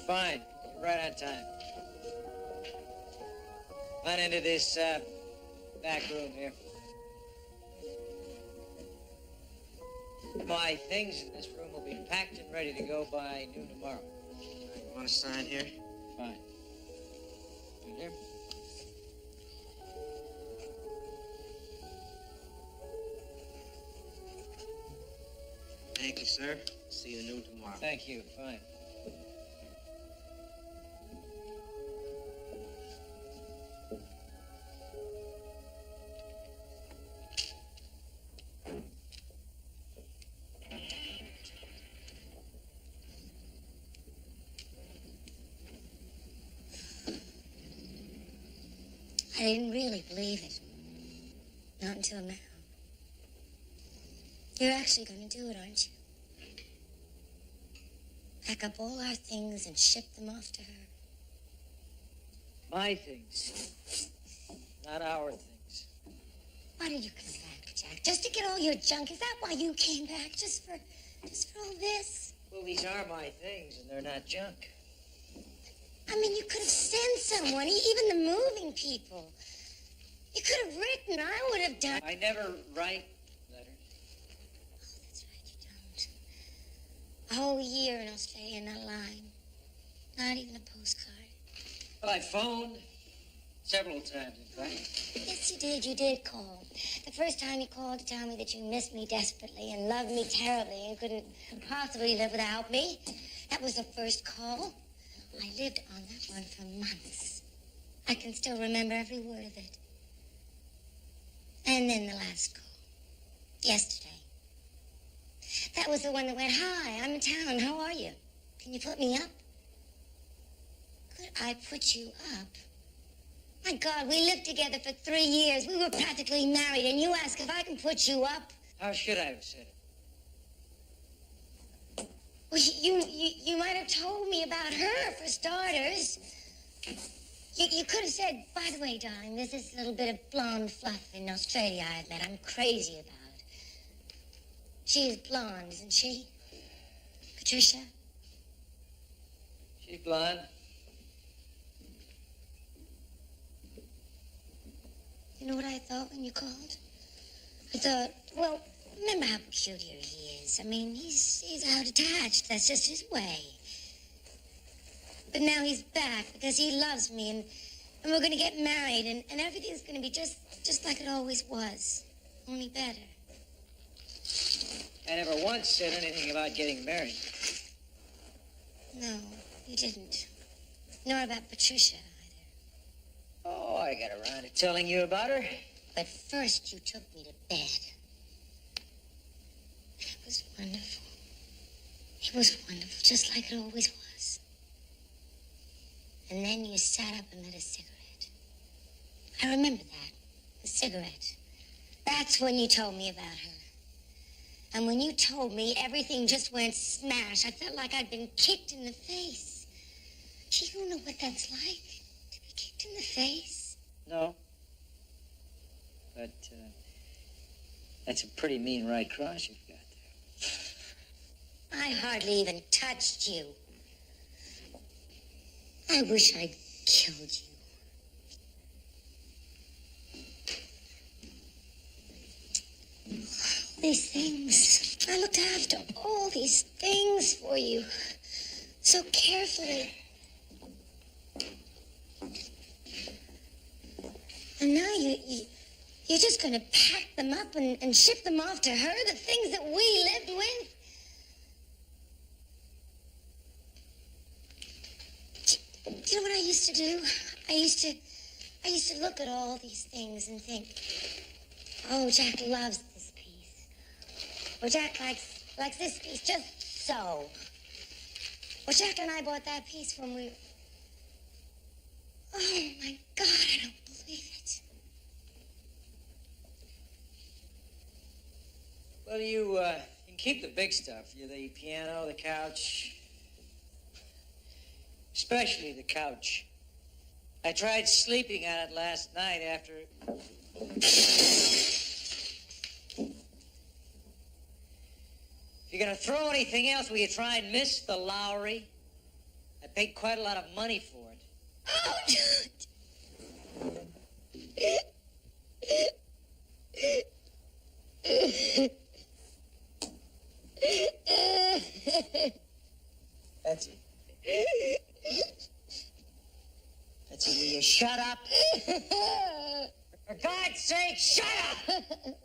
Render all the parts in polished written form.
fine. Right on time. On into this back room here. My things in this room will be packed and ready to go by noon tomorrow. You want to sign here? Fine. Right here. Thank you, sir. See you noon tomorrow. Thank you. Fine. I didn't really believe it. Not until now. You're actually going to do it, aren't you? Pack up all our things and ship them off to her. My things. Not our things. Why did you come back, Jack? Just to get all your junk? Is that why you came back? Just for all this? Well, these are my things, and they're not junk. I mean, you could have sent someone, even the moving people. You could have written. I would have done. I never write letters. Oh, that's right, you don't. A whole year in Australia, not a line. Not even a postcard. Well, I phoned several times, in fact. Yes, you did. You did call. The first time you called to tell me that you missed me desperately and loved me terribly and couldn't possibly live without me. That was the first call. I lived on that one for months. I can still remember every word of it. And then the last call. Yesterday. That was the one that went, "Hi, I'm in town. How are you? Can you put me up?" Could I put you up? My God, we lived together for 3 years. We were practically married, and you ask if I can put you up? How should I have said it? Well, you might have told me about her, for starters. You could have said, "By the way, darling, there's this little bit of blonde fluff in Australia I've met. I'm crazy about. She's blonde, isn't she? Patricia?" She's blonde. You know what I thought when you called? I thought, well, remember how peculiar he is. I mean, he's out attached. That's just his way. But now he's back because he loves me, and we're going to get married, and everything's going to be just like it always was, only better. I never once said anything about getting married. No, you didn't. Nor about Patricia either. Oh, I got around to telling you about her. But first you took me to bed. It was wonderful. It was wonderful, just like it always was. And then you sat up and lit a cigarette. I remember that. The cigarette. That's when you told me about her. And when you told me, everything just went smash. I felt like I'd been kicked in the face. Do you know what that's like? To be kicked in the face? No. But, that's a pretty mean right cross you've got there. I hardly even touched you. I wish I'd killed you. All these things. I looked after all these things for you. So carefully. And now you're just going to pack them up and ship them off to her, the things that we lived with? Do you know what I used to do? I used to look at all these things and think, oh, Jack loves this piece. Or Jack likes this piece just so. Or Jack and I bought that piece when we... Oh, my God, I don't believe it. Well, you can keep the big stuff. The piano, the couch. Especially the couch. I tried sleeping on it last night after... If you're going to throw anything else, will you try and miss the Lowry? That paid quite a lot of money for it. Oh, Betsy. Betsy, will you shut up? For God's sake, shut up!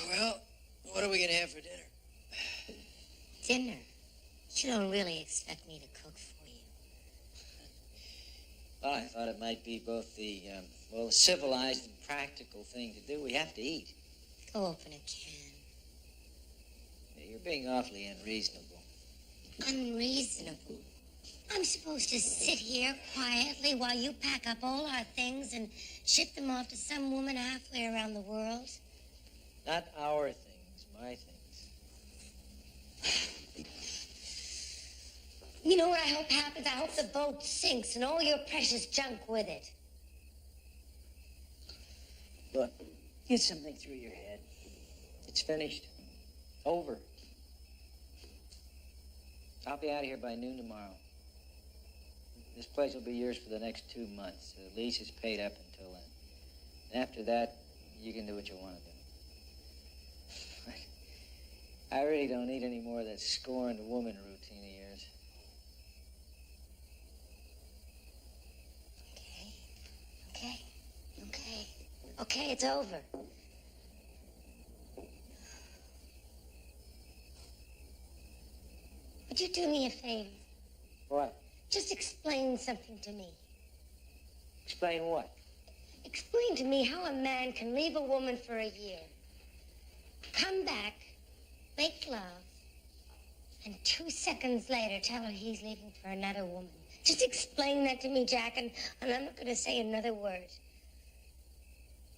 Well, what are we gonna have for dinner? dinner? You don't really expect me to cook for you. Well, I thought it might be both the, civilized and practical thing to do. We have to eat. Go open a can. You're being awfully unreasonable. Unreasonable. I'm supposed to sit here quietly while you pack up all our things and ship them off to some woman halfway around the world? Not our things, my things. You know what I hope happens? I hope the boat sinks and all your precious junk with it. Look, get something through your head. It's finished. Over. I'll be out of here by noon tomorrow. This place will be yours for the next 2 months. The lease is paid up until then. And after that, you can do what you want to do. I really don't need any more of that scorned woman routine of yours. Okay, it's over. Would you do me a favor? What? Just explain something to me. Explain what? Explain to me how a man can leave a woman for a year, come back, make love, And 2 seconds later, tell her he's leaving for another woman. Just explain that to me, Jack, and I'm not going to say another word.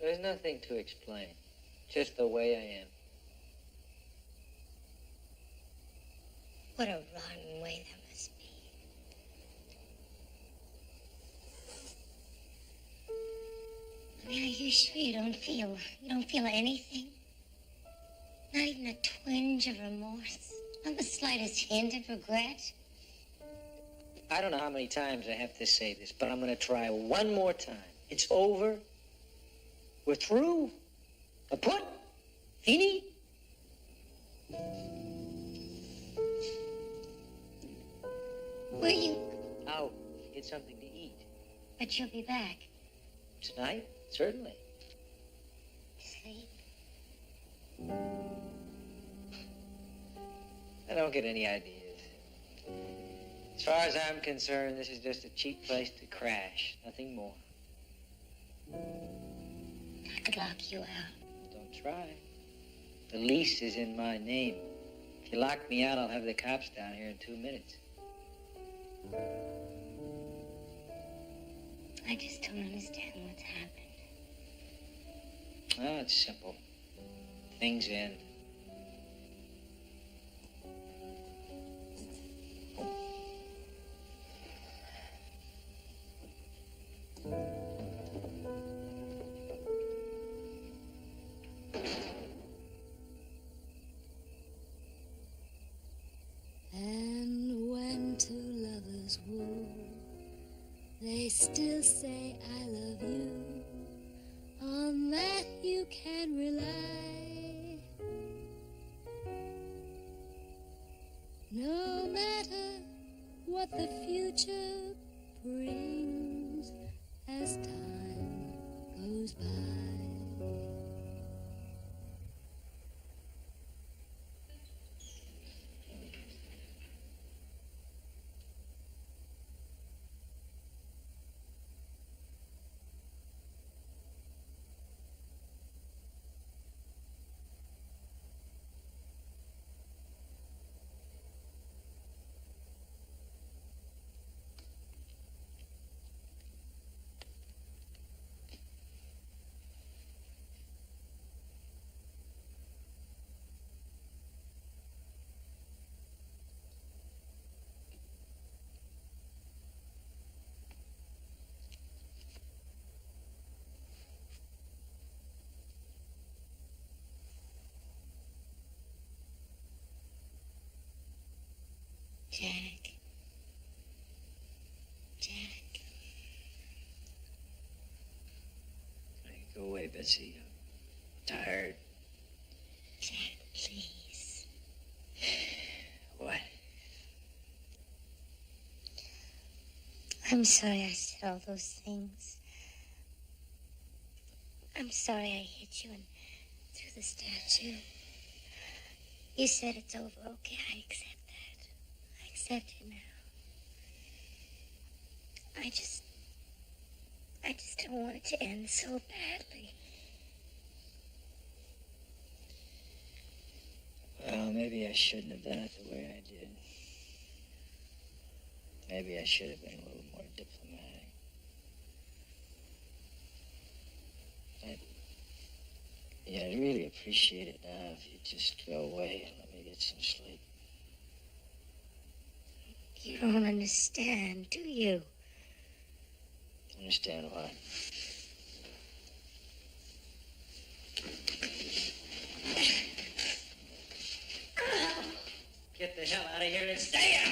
There's nothing to explain. Just the way I am. What a rotten way that must be. I mean, are you sure you don't feel anything? Not even a twinge of remorse? Not the slightest hint of regret? I don't know how many times I have to say this, but I'm going to try one more time. It's over. We're through. Kaput. Fini. Where you? Out. Get something to eat. But you'll be back. Tonight? Certainly. Sleep? I don't get any ideas. As far as I'm concerned, this is just a cheap place to crash. Nothing more. I could lock you out. Don't try. The lease is in my name. If you lock me out, I'll have the cops down here in 2 minutes. I just don't understand what's happened. Oh, it's simple. Things end. And when two lovers woo, they still say I love you. On that you can rely. No matter what the future brings as time goes by. Jack. Jack. Go away, Betsy. I'm tired. Jack, please. What? I'm sorry I said all those things. I'm sorry I hit you and threw the statue. You said it's over. Okay, I accept that. I accept it now. I just don't want it to end so badly. Well, maybe I shouldn't have done it the way I did. Maybe I should have been a little more diplomatic. I'd really appreciate it now if you'd just go away and let me get some sleep. You don't understand, do you? Understand what? Get the hell out of here and stay out!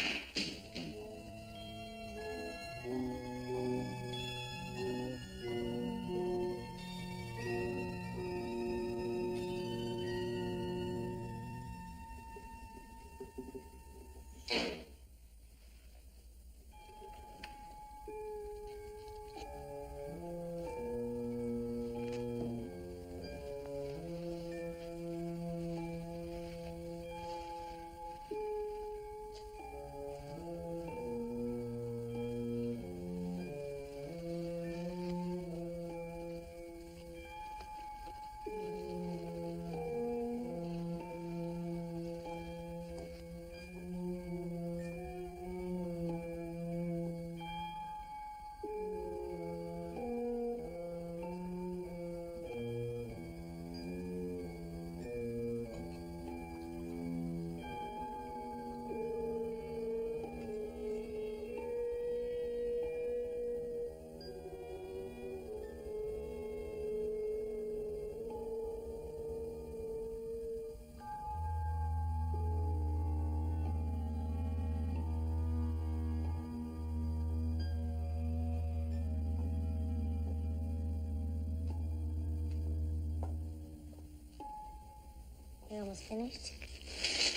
almost finished?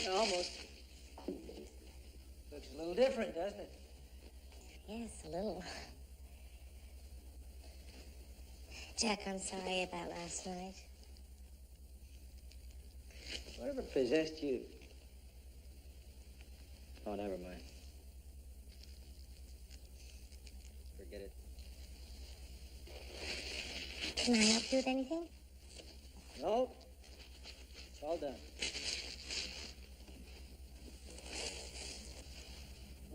Almost. Looks a little different, doesn't it? Yes, a little. Jack, I'm sorry about last night. Whatever possessed you? Oh, never mind. Forget it. Can I help you with anything? No. It's all done.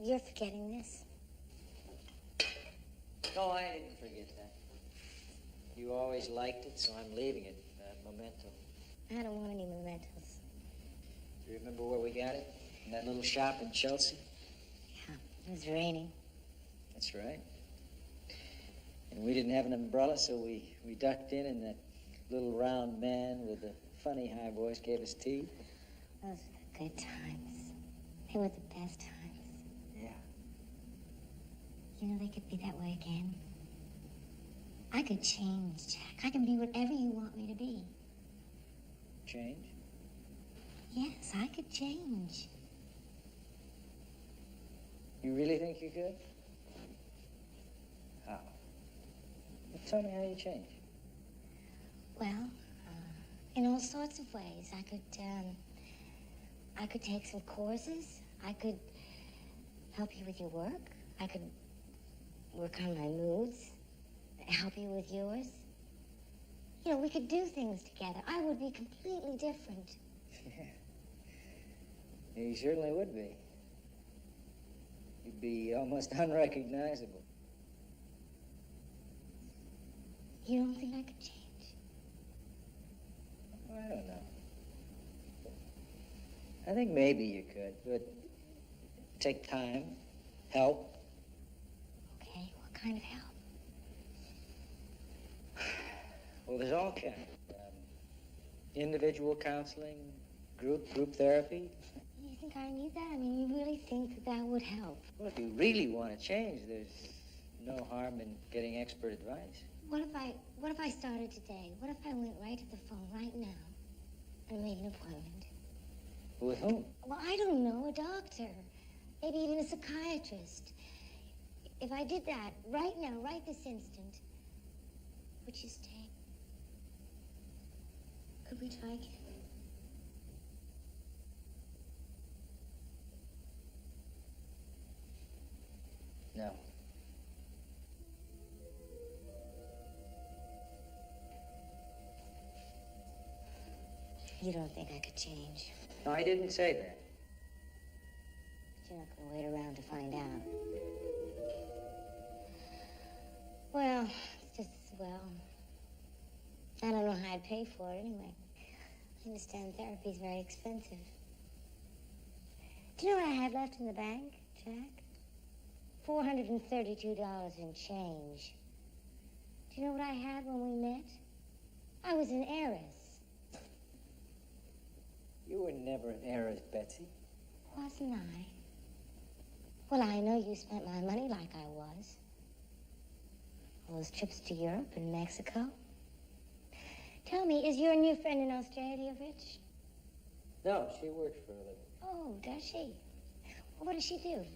You're forgetting this. No, I didn't forget that. You always liked it, so I'm leaving it. Memento. I don't want any mementos. Do you remember where we got it? In that little shop in Chelsea? Yeah, it was raining. That's right. And we didn't have an umbrella, so we ducked in, and that little round man with the funny high voice gave us tea. Those were the good times. They were the best times. Yeah. You know, they could be that way again. I could change, Jack. I can be whatever you want me to be. Change? Yes, I could change. You really think you could? How? Well, tell me how you change. Well, in all sorts of ways. I could take some courses. I could help you with your work. I could work on my moods, help you with yours. You know, we could do things together. I would be completely different. Yeah, you certainly would be. You'd be almost unrecognizable. You don't think I could change? Well, I don't know. I think maybe you could, but take time, help. Okay, what kind of help? Well, there's all kinds. Individual counseling, group therapy. You think I need that? I mean, you really think that that would help? Well, if you really want to change, there's no harm in getting expert advice. What if I started today? What if I went right to the phone right now and made an appointment? With whom? Well, I don't know, a doctor. Maybe even a psychiatrist. If I did that right now, right this instant, would you stay? Could we try again? No. You don't think I could change? No, I didn't say that. But you're not going to wait around to find out. Well, it's just as well. I don't know how I'd pay for it anyway. I understand therapy's very expensive. Do you know what I have left in the bank, Jack? $432 in change. Do you know what I had when we met? I was an heiress. You were never an heiress, Betsy. Wasn't I? Well, I know you spent my money like I was. All those trips to Europe and Mexico. Tell me, is your new friend in Australia rich? No, she works for a living. Oh, does she? Well, what does she do?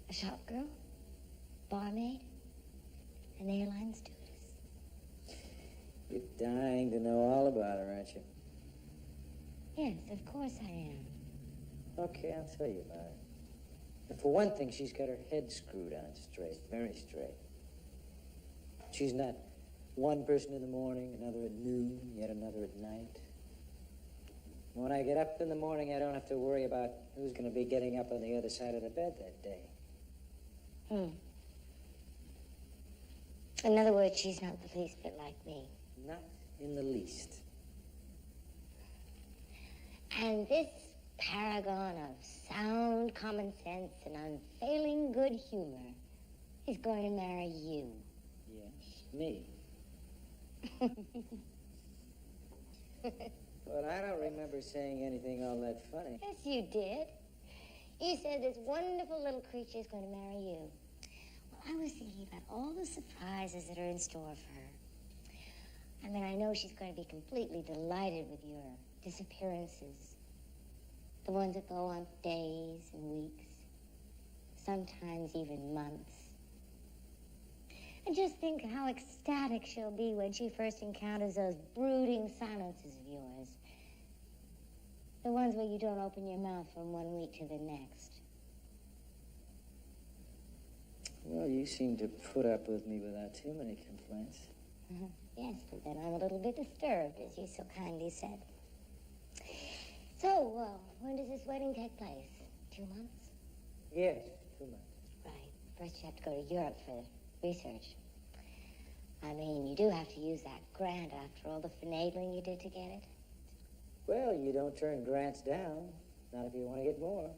A shop girl? Barmaid? An airline stewardess? You're dying to know all about her, aren't you? Yes, of course I am. Okay, I'll tell you about her. And for one thing, she's got her head screwed on straight, very straight. She's not one person in the morning, another at noon, yet another at night. When I get up in the morning, I don't have to worry about who's going to be getting up on the other side of the bed that day. In other words, she's not the least bit like me. Not in the least. And this paragon of sound common sense and unfailing good humor is going to marry you. Yes, me. But I don't remember saying anything all that funny. Yes, you did. You said this wonderful little creature is going to marry you. Well, I was thinking about all the surprises that are in store for her. I mean, I know she's going to be completely delighted with your disappearances. The ones that go on days and weeks, sometimes even months. And just think how ecstatic she'll be when she first encounters those brooding silences of yours. The ones where you don't open your mouth from one week to the next. Well, you seem to put up with me without too many complaints. Yes, but then I'm a little bit disturbed, as you so kindly said. So, when does this wedding take place? 2 months? Yes, 2 months. Right. First you have to go to Europe for research. I mean, you do have to use that grant after all the finagling you did to get it. Well, you don't turn grants down. Not if you want to get more.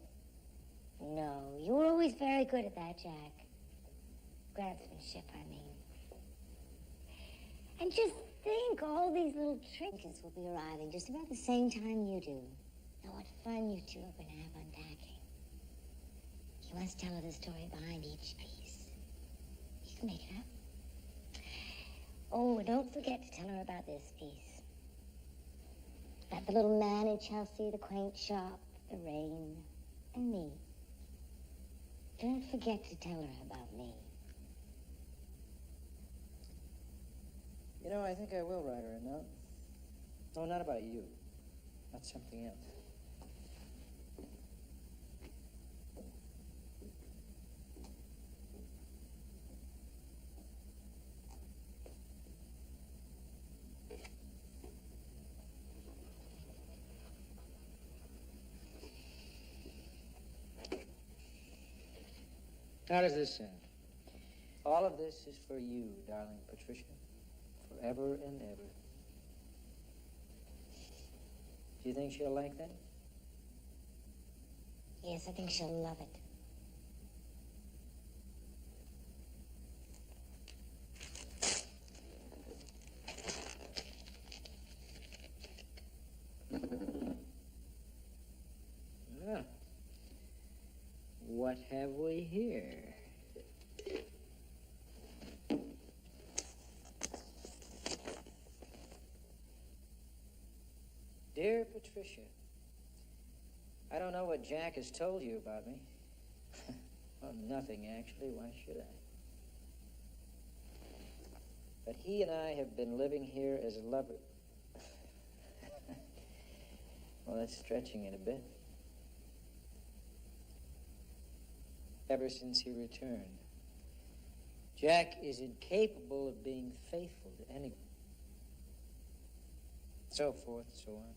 No, you were always very good at that, Jack. Grantsmanship, I mean. And just think, all these little trinkets will be arriving just about the same time you do. Now, what fun you two are going to have unpacking. You must tell her the story behind each piece. You can make it up. Oh, and don't forget to tell her about this piece. About the little man in Chelsea, the quaint shop, the rain, and me. Don't forget to tell her about me. You know, I think I will write her a note. No, not about you. About something else. How does this sound? All of this is for you, darling Patricia. Forever and ever. Do you think she'll like that? Yes, I think she'll love it. Ah. What have we here? Dear Patricia, I don't know what Jack has told you about me. Well, nothing, actually. Why should I? But he and I have been living here as lovers. Well, that's stretching it a bit. Ever since he returned. Jack is incapable of being faithful to anyone. So forth, so on.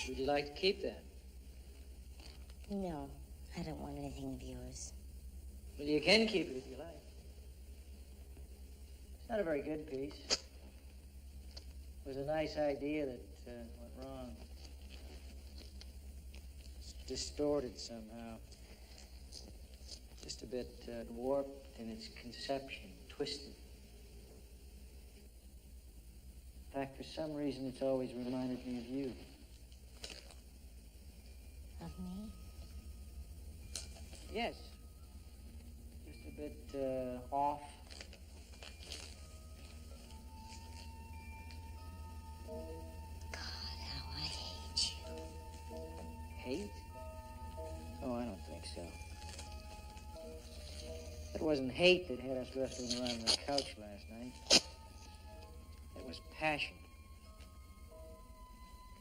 Would you like to keep that? No, I don't want anything of yours. Well, you can keep it if you like. It's not a very good piece. It was a nice idea that went wrong. It's distorted somehow. Just a bit warped in its conception, twisted. In fact, for some reason, it's always reminded me of you. Of me? Yes. Just a bit off. God, how I hate you. Hate? Oh, I don't think so. It wasn't hate that had us wrestling around the couch last night. It was passion.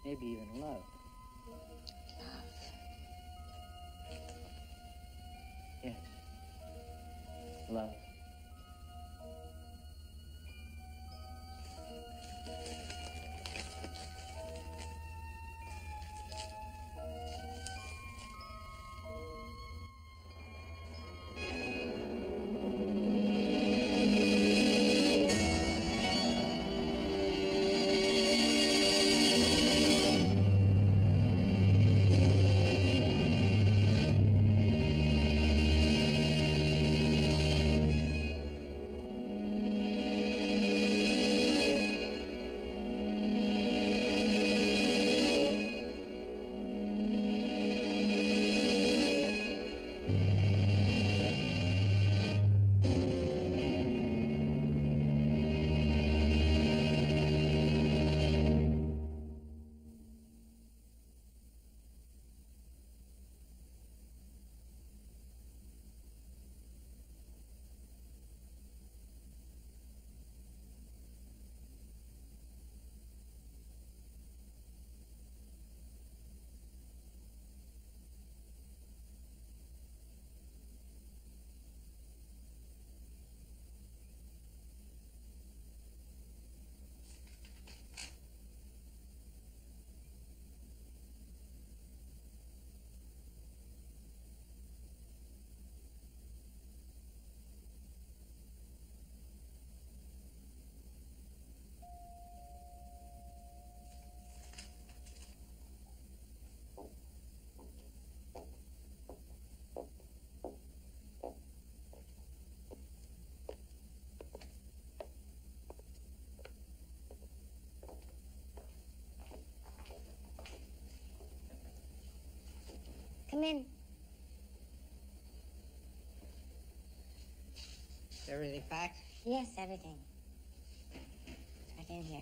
Maybe even love. Yes. Love. Come in. Everything packed? Yes, everything. Right in here.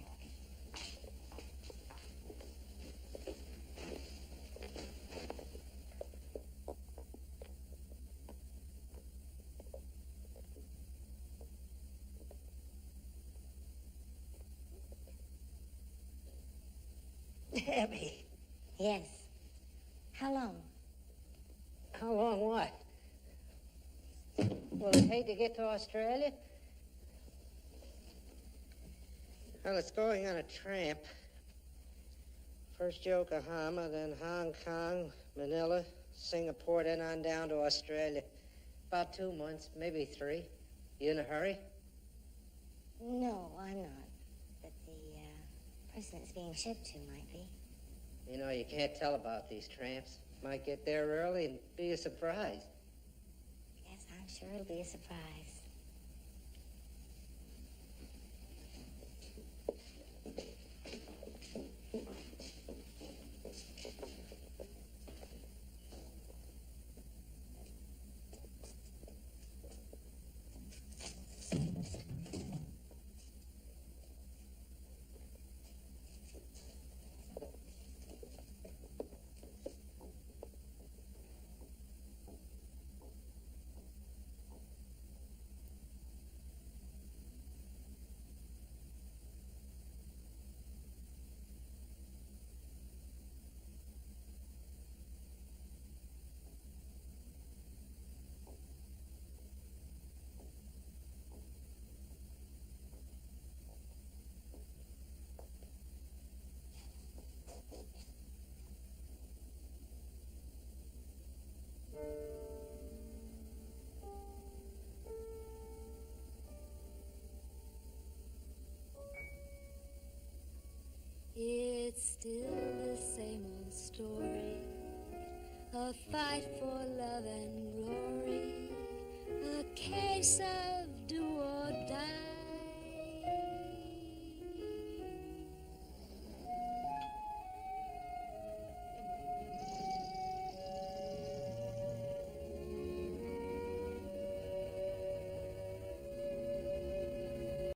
Abby, Yes. How long? how long what? Will it take to get to Australia? Well, it's going on a tramp. First Yokohama, then Hong Kong, Manila, Singapore, then on down to Australia. About 2 months, maybe 3. You in a hurry? No, I'm not. But the person it's being shipped to might be. You know, you can't tell about these tramps. Might get there early and be a surprise. Yes, I'm sure it'll be a surprise. It's still the same old story, a fight for love and glory, a case of